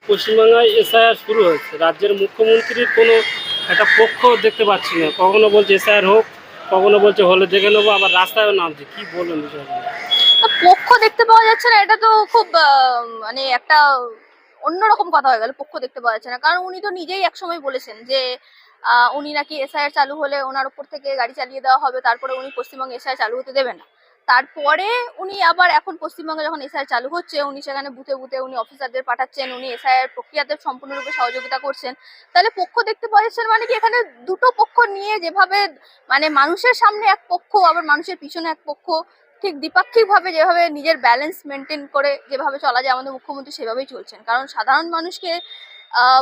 পশ্চিমবাংলায় এসআইআর শুরু হয়েছে, রাজ্যের মুখ্যমন্ত্রীর কোনো একটা পক্ষ দেখতে পাচ্ছি না। কখনো বলছে এসআইআর হোক, কখনো বলছে হলে দেখে নেবো, আবার রাস্তায়ও নামছে। কি বলুন বিষয়টা? পক্ষ দেখতে পাওয়া যাচ্ছে না, এটা তো খুব মানে একটা অন্যরকম কথা হয়ে গেল। পক্ষ দেখতে পাওয়া যাচ্ছে না, কারণ উনি তো নিজেই একসময় বলেছেন যে উনি নাকি এসআইআর চালু হলে ওনার উপর থেকে গাড়ি চালিয়ে দেওয়া হবে, তারপরে উনি পশ্চিমবঙ্গে এসআইআর চালু হতে দেবেন না। তারপরে উনি আবার এখন পশ্চিমবঙ্গে যখন এসআইআর চালু হচ্ছে, উনি সেখানে বুথে বুথে উনি অফিসারদের পাঠাচ্ছেন, উনি এসআইআর প্রক্রিয়াতে সম্পূর্ণরূপে সহযোগিতা করছেন। তাহলে পক্ষ দেখতে পাওয়া যাচ্ছে না, মানে কি এখানে দুটো পক্ষ নিয়ে যেভাবে মানে মানুষের সামনে এক পক্ষ, আবার মানুষের পিছনে এক পক্ষ, ঠিক দ্বিপাক্ষিক ভাবে যেভাবে নিজের ব্যালেন্স মেনটেন করে যেভাবে চলা যায় আমাদের মুখ্যমন্ত্রী সেভাবেই চলছেন। কারণ সাধারণ মানুষকে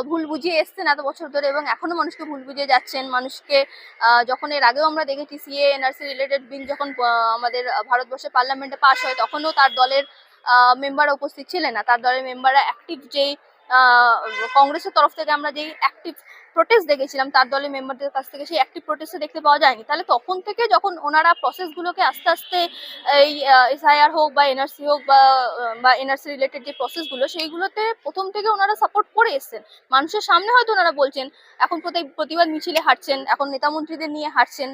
ভুল বুঝিয়ে এসছেন এত বছর ধরে, এবং এখনো মানুষকে ভুল বুঝিয়ে যাচ্ছেন। মানুষকে যখন এর আগেও আমরা দেখেছি সিএ এনআরসি রিলেটেড বিল যখন আমাদের ভারতবর্ষের পার্লামেন্টে পাস হয়, তখনও তার দলের মেম্বাররা উপস্থিত ছিলেন না। তার দলের মেম্বাররা অ্যাক্টিভ যেই কংগ্রেসের তরফ থেকে আমরা যেই অ্যাক্টিভ প্রোটেস্ট দেখেছিলাম, তার দলের মেম্বারদের কাছ থেকে সেই অ্যাক্টিভ প্রোটেস্টে দেখতে পাওয়া যায়নি। তাহলে তখন থেকে যখন ওনারা প্রসেসগুলোকে আস্তে আস্তে এই এসআইআর হোক বা এনআরসি হোক বা এনআরসি রিলেটেড যে প্রসেসগুলো, সেইগুলোতে প্রথম থেকে ওনারা সাপোর্ট করে এসেছেন। মানুষের সামনে হয়তো ওনারা বলছেন, এখন প্রতিবাদ মিছিলে হাঁটছেন, এখন নেতা মন্ত্রীদের নিয়ে হাঁটছেন,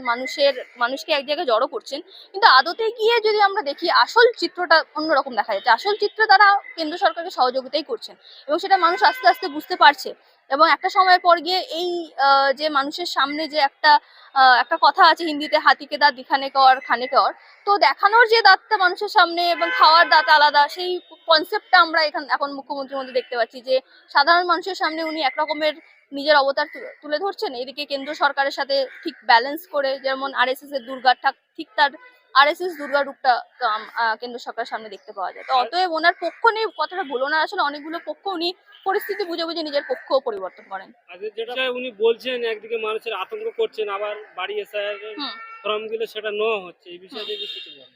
মানুষকে এক জায়গায় জড়ো করছেন। কিন্তু আদতে গিয়ে যদি আমরা দেখি, আসল চিত্রটা অন্যরকম দেখা যাচ্ছে। আসল চিত্র তারা কেন্দ্র সরকারকে সহযোগিতাই করছেন, এবং সেটা মানুষ আস্তে আস্তে বুঝতে পারছে। এবং একটা সময়ের পর গিয়ে এই যে মানুষের সামনে যে একটা কথা আছে হিন্দিতে, হাতিকে দাঁত দিখানে কর খানে কর, তো দেখানোর যে দাঁতটা মানুষের সামনে এবং খাওয়ার দাঁত আলাদা, সেই কনসেপ্টটা আমরা এখন মুখ্যমন্ত্রীর মধ্যে দেখতে পাচ্ছি। যে সাধারণ মানুষের সামনে উনি একরকমের নিজের অবতার তুলে ধরছেন, এদিকে কেন্দ্র সরকারের সাথে ঠিক ব্যালেন্স করে, যেমন আরএসএস এর দুর্গা ঠিক তার আরএসএস দুর্গা রূপটা কেন্দ্র সরকারের সামনে দেখতে পাওয়া যায়। তো অতএব ওনার পক্ষ নিয়ে কথাটা ভুলো না, আসলে অনেকগুলো পক্ষ উনি পরিস্থিতি বুঝে বুঝে নিজের পক্ষ পরিবর্তন করেন। আগে যেটা উনি বলছেন, একদিকে মানুষের আতঙ্ক করছেন, আবার বাড়ি এসআইআর ফর্ম দিলে সেটা নেওয়া হচ্ছে, এই বিষয়ে যদি কিছু বলেন।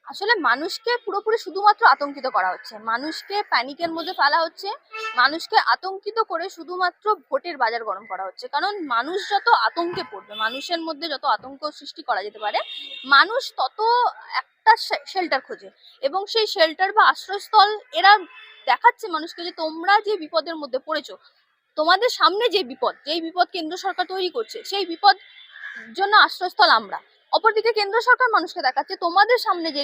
আসলে মানুষকে পুরোপুরি শুধুমাত্র আতঙ্কিত করা হচ্ছে, মানুষকে প্যানিকের মধ্যে ফেলা হচ্ছে, মানুষকে আতঙ্কিত করে শুধুমাত্র ভোটের বাজার গরম করা হচ্ছে। কারণ মানুষ যত আতঙ্কে পড়বে, মানুষের মধ্যে যত আতঙ্ক সৃষ্টি করা যেতে পারে, মানুষ তত একটা শেল্টার খোঁজে, এবং সেই শেল্টার বা আশ্রয়স্থল এরা দেখাচ্ছে মানুষকে যে তোমরা যে বিপদের মধ্যে পড়েছো, তোমাদের সামনে যেই বিপদ কেন্দ্র সরকার তৈরি করছে, সেই বিপদ জন্য আশ্রয়স্থল আমরা। অপরদিকে কেন্দ্র সরকার মানুষকে দেখাচ্ছে তোমাদের সামনে যে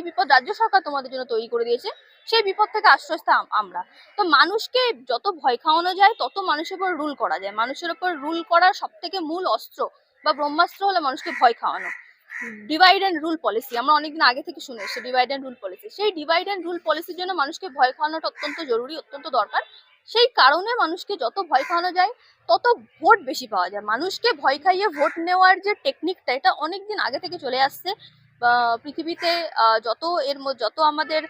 বিপদ রাজ্য সরকার তোমাদের জন্য তৈরি করে দিয়েছে, সেই বিপদ থেকে আশ্রয়স্থল আমরা। তো মানুষকে যত ভয় খাওয়ানো যায়, তত মানুষের উপর রুল করা যায়। মানুষের উপর রুল করার সব থেকে মূল অস্ত্র বা ব্রহ্মাস্ত্র হলো মানুষকে ভয় খাওয়ানো। ডিভাইড অ্যান্ড রুল পলিসি আমরা অনেকদিন আগে থেকে শুনে এসেছি, ডিভাইড অ্যান্ড রুল পলিসি। সেই ডিভাইড অ্যান্ড রুল পলিসির জন্য মানুষকে ভয় খাওয়ানোটা অত্যন্ত জরুরি, অত্যন্ত দরকার। সেই কারণে মানুষকে যত ভয় খাওয়ানো যায়, তত ভোট বেশি পাওয়া যায়। মানুষকে ভয় খাইয়ে ভোট নেওয়ার যে টেকনিকটা, এটা অনেকদিন আগে থেকে চলে আসছে। পৃথিবীতে যত আমাদের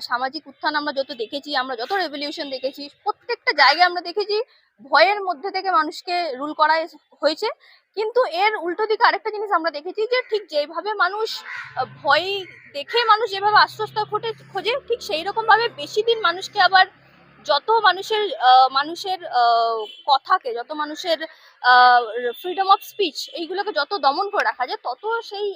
সামাজিক উত্থান আমরা যত দেখেছি, আমরা যত রেভলিউশন দেখেছি, প্রত্যেকটা জায়গায় আমরা দেখেছি ভয়ের মধ্যে থেকে মানুষকে রুল করা হয়েছে। কিন্তু এর উল্টো দিকে আরেকটা জিনিস আমরা দেখেছি, যে ঠিক যেভাবে মানুষ ভয় দেখে মানুষ যেভাবে আশ্বস্ত খোঁজে, ঠিক সেই রকম ভাবে বেশি দিন মানুষকে আবার যত মানুষের কথাকে, যত মানুষের ফ্রিডম অফ স্পিচ এইগুলোকে যত দমন করে রাখা যায়, তত সেই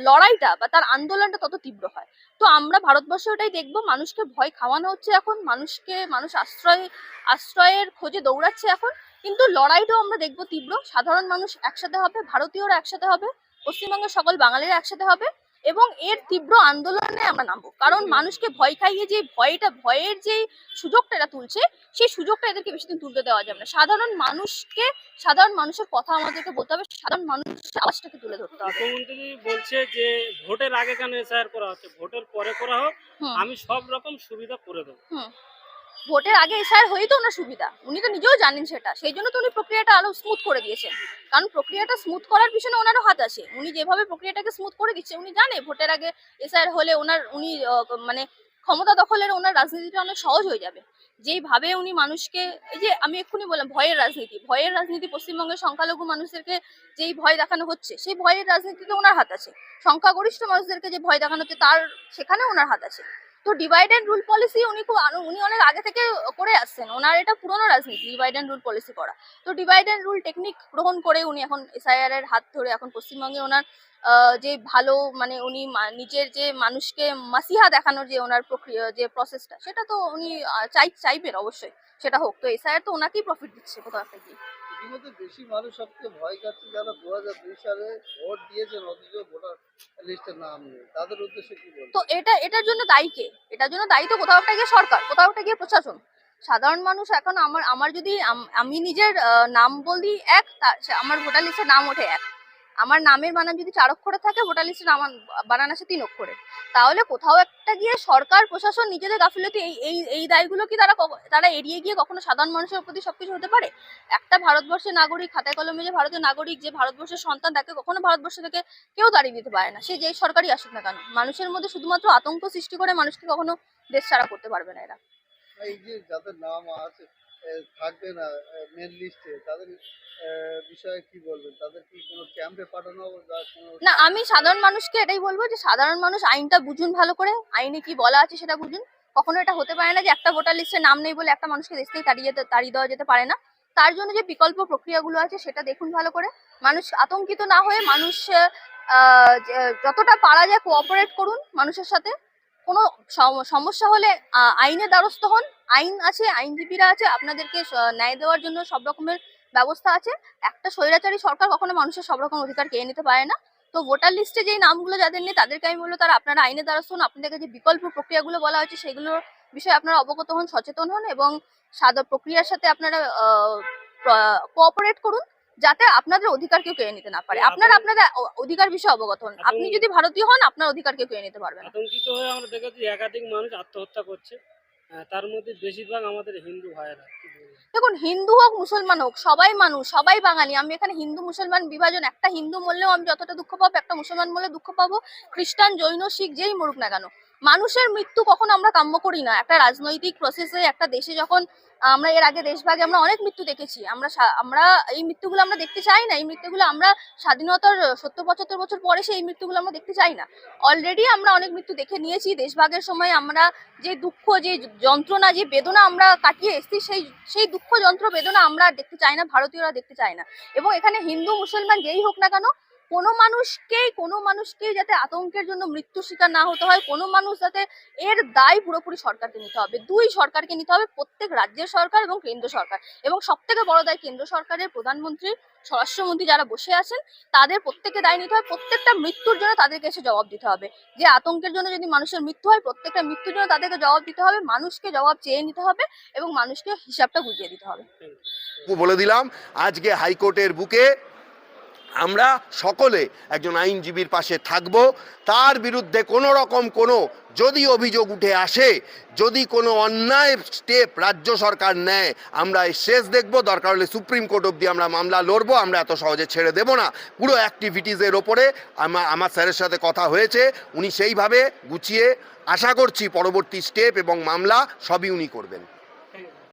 লড়াইটা বা তার আন্দোলনটা তত তীব্র হয়। তো আমরা ভারতবর্ষে ওটাই দেখবো, মানুষকে ভয় খাওয়ানো হচ্ছে এখন, মানুষ আশ্রয়ের খোঁজে দৌড়াচ্ছে এখন। কিন্তু লড়াইটাও আমরা দেখবো তীব্র। সাধারণ মানুষ একসাথে হবে, ভারতীয়রা একসাথে হবে, পশ্চিমবঙ্গের সকল বাঙালিরা একসাথে হবে, এবং এর তীব্র আন্দোলনে আমরা নামবো। কারণ মানুষকে ভয় খাইয়ে যে ভয়ের যে সুযোগটা এরা তুলছে, সেই সুযোগটা এদেরকে বেশি দিন তুলতে দেওয়া যাবে না। সাধারণ মানুষের কথা আমাদেরকে বলতে হবে, সাধারণ মানুষের আওয়াজটাকে তুলে ধরতে হবে। মুখ্যমন্ত্রী বলছে যে ভোটের আগে কেন এসআইআর করা হচ্ছে, ভোটের পরে করা হোক, আমি সব রকম সুবিধা করে দেবো। ভোটের আগে এসআইআর হয়েই তো ওনার সুবিধা, উনি তো নিজেও জানেন সেটা, সেই জন্য তো উনি প্রক্রিয়াটা আরো স্মুথ করে দিয়েছেন। কারণ প্রক্রিয়াটা স্মুথ করার পিছনে ওনারও হাত আছে। উনি যেভাবে প্রক্রিয়াটাকে স্মুথ করে দিচ্ছে, উনি জানে ভোটের আগে এসআইআর হলে উনি মানে ক্ষমতা দখলের ওনার রাজনীতিটা অনেক সহজ হয়ে যাবে। যেইভাবে উনি মানুষকে, এই যে আমি এক্ষুনি বললাম ভয়ের রাজনীতি পশ্চিমবঙ্গের সংখ্যালঘু মানুষদেরকে যেই ভয় দেখানো হচ্ছে, সেই ভয়ের রাজনীতিতে ওনার হাত আছে। সংখ্যাগরিষ্ঠ মানুষদেরকে যে ভয় দেখানো হচ্ছে, সেখানে ওনার হাত আছে। তো ডিভাইড অ্যান্ড রুল পলিসি উনি অনেক আগে থেকে করে আসছেন, ওনার এটা পুরনো রাজনীতি ডিভাইড অ্যান্ড রুল পলিসি করা। তো ডিভাইড অ্যান্ড রুল টেকনিক গ্রহণ করে উনি এখন এসআইআর এর হাত ধরে এখন পশ্চিমবঙ্গে ওনার যে ভালো মানে উনি নিজের যে মানুষকে মাসিহা দেখানোর যে ওনার প্রক্রিয়া যে প্রসেসটা, সেটা তো উনি চাইবেন অবশ্যই সেটা হোক। তো এসআইআর তো ওনাকেই প্রফিট দিচ্ছে কোথাও একটা গিয়ে। ইতিমধ্যে বেশি মানুষ সবচেয়ে ভয় খাচ্ছে যারা 2002 সালে ভোট দিয়েছেন অথচ ভোটার লিস্টের নাম নেই, তাদের উদ্দেশ্যে কি বলবো? তো এটার জন্য দায়ী কে? এটার জন্য দায়ী তো কোথাও একটা গিয়ে সরকার, কোথাও একটা গিয়ে প্রশাসন। সাধারণ মানুষ এখন আমার যদি আমি নিজের নাম বলি এক, আমার ভোটার লিস্টে নাম ওঠে এক, আমার নামের বানান যদি 4 অক্ষরে থাকে, ভোটার লিস্টে নাম বানান আসে 3 অক্ষরে, তাহলে কোথাও একটা গিয়ে সরকার প্রশাসন নিজেদের গাফিলতি এই দায়গুলো কি তারা এড়িয়ে গিয়ে কখনো সাধারণ মানুষের প্রতি সবকিছু হতে পারে? একটা ভারতবর্ষের নাগরিক, খাতায় কলমে যে ভারতের নাগরিক, যে ভারতবর্ষের সন্তান, তাকে কখনো ভারতবর্ষ থেকে কেউ দাঁড়িয়ে দিতে পারে না, সে যেই সরকারই আসুক না কেন। মানুষের মধ্যে শুধুমাত্র আতঙ্ক সৃষ্টি করে মানুষকে কখনো দেশ ছাড়া করতে পারবে না এরা। এই যে যাদের নাম আছে থাকবে না মেন লিস্টে, তাদের বিষয়ে কি বলবেন? তাদের কি কোনো ক্যাম্পে পাঠানো হবে বা কোনো? না, আমি সাধারণ মানুষকে এটাই বলবো যে সাধারণ মানুষ আইনটা বুঝুন ভালো করে, আইনে কি বলা আছে সেটা বুঝুন। কখনো এটা হতে পারে না যে একটা ভোটার লিস্টে নাম নেই বলে একটা মানুষকে দেশ থেকে তাড়িয়ে দেওয়া যেতে পারে না। তার জন্য যে বিকল্প প্রক্রিয়াগুলো আছে সেটা দেখুন ভালো করে। মানুষ আতঙ্কিত না হয়ে মানুষ যতটা পারা যায় কোঅপারেট করুন মানুষের সাথে। কোনো সমস্যা হলে আইনের দ্বারস্থ হন। আইন আছে, আইনজীবীরা আছে, আপনাদেরকে ন্যায় দেওয়ার জন্য সব রকমের ব্যবস্থা আছে। একটা স্বৈরাচারী সরকার কখনো মানুষের সব রকম অধিকার কেড়ে নিতে পারে না। তো ভোটার লিস্টে যেই নামগুলো যাদের নেই তাদেরকে আমি বলবো তারা আপনারা আইনের দ্বারস্থ হন। আপনাদেরকে যে বিকল্প প্রক্রিয়াগুলো বলা হয়েছে সেগুলোর বিষয়ে আপনারা অবগত হন, সচেতন হন এবং সাদা প্রক্রিয়ার সাথে আপনারা কোঅপারেট করুন, যাতে আপনাদের অধিকার কেউ কেড়ে নিতে না পারে। আপনারা আপনাদের অধিকার বিষয়ে অবগত হন। আপনি যদি ভারতীয় হন, আপনার অধিকার কেউ কেড়ে নিতে পারবে না। আতঙ্কিত হয়ে আমরা দেখেছি একাধিক মানুষ আত্মহত্যা করছে। তার মধ্যে বেশিরভাগ আমাদের হিন্দু ভাইয়েরা। কি বলবো? দেখুন, হিন্দু হোক মুসলমান হোক, সবাই মানুষ, সবাই বাঙালি। আমি এখানে হিন্দু মুসলমান বিভাজন, একটা হিন্দু মরলেও আমি যতটা দুঃখ পাবো, একটা মুসলমান মরলে দুঃখ পাবো, খ্রিস্টান, জৈন, শিখ যেই মরুক না কেন। মানুষের মৃত্যু কখনো আমরা কাম্য করি না। একটা রাজনৈতিক প্রসেসে একটা দেশে যখন আমরা এর আগে দেশভাগে আমরা অনেক মৃত্যু দেখেছি, আমরা এই মৃত্যুগুলো আমরা দেখতে চাই না। এই মৃত্যুগুলো আমরা স্বাধীনতার 70-75 বছর পরে সেই মৃত্যুগুলো আমরা দেখতে চাই না। অলরেডি আমরা অনেক মৃত্যু দেখে নিয়েছি। দেশভাগের সময় আমরা যে দুঃখ, যে যন্ত্রণা, যে বেদনা আমরা কাটিয়ে এসেছি, সেই দুঃখ, যন্ত্র, বেদনা আমরা আর দেখতে চাই না, ভারতীয়রা দেখতে চায় না। এবং এখানে হিন্দু মুসলমান যেই হোক না কেন, কোনো মানুষকেই যাতে আতঙ্কের জন্য মৃত্যু শিকার না হতে হয়, কোনো মানুষ যাতে, এর দায় পুরোপুরি সরকারকে নিতে হবে। দুই সরকারকে নিতে হবে, প্রত্যেক রাজ্যের সরকার এবং কেন্দ্র সরকার। এবং সব থেকে বড় দায় কেন্দ্র সরকারের, প্রধানমন্ত্রী, স্বরাষ্ট্রমন্ত্রী যারা বসে আছেন, তাদের প্রত্যেককে দায় নিতে হবে। প্রত্যেকটা মৃত্যুর জন্য তাদেরকে এসে জবাব দিতে হবে। যে আতঙ্কের জন্য যদি মানুষের মৃত্যু হয়, প্রত্যেকটা মৃত্যুর জন্য তাদেরকে জবাব দিতে হবে, মানুষকে জবাব চেয়ে নিতে হবে এবং মানুষকে হিসাবটা বুঝিয়ে দিতে হবে। বলে দিলাম, আজকে হাইকোর্টের বুকে আমরা সকলে একজন আইনজীবীর পাশে থাকব। তার বিরুদ্ধে কোনো রকম যদি অভিযোগ উঠে আসে, যদি কোনো অন্যায় স্টেপ রাজ্য সরকার নেয়, আমরা এই শেষ দেখব। দরকার হলে সুপ্রিম কোর্ট অবধি আমরা মামলা লড়বো। আমরা এত সহজে ছেড়ে দেব না। পুরো অ্যাক্টিভিটিসের ওপরে আমার স্যারের সাথে কথা হয়েছে, উনি সেইভাবে গুছিয়ে, আশা করছি পরবর্তী স্টেপ এবং মামলা সবই উনি করবেন।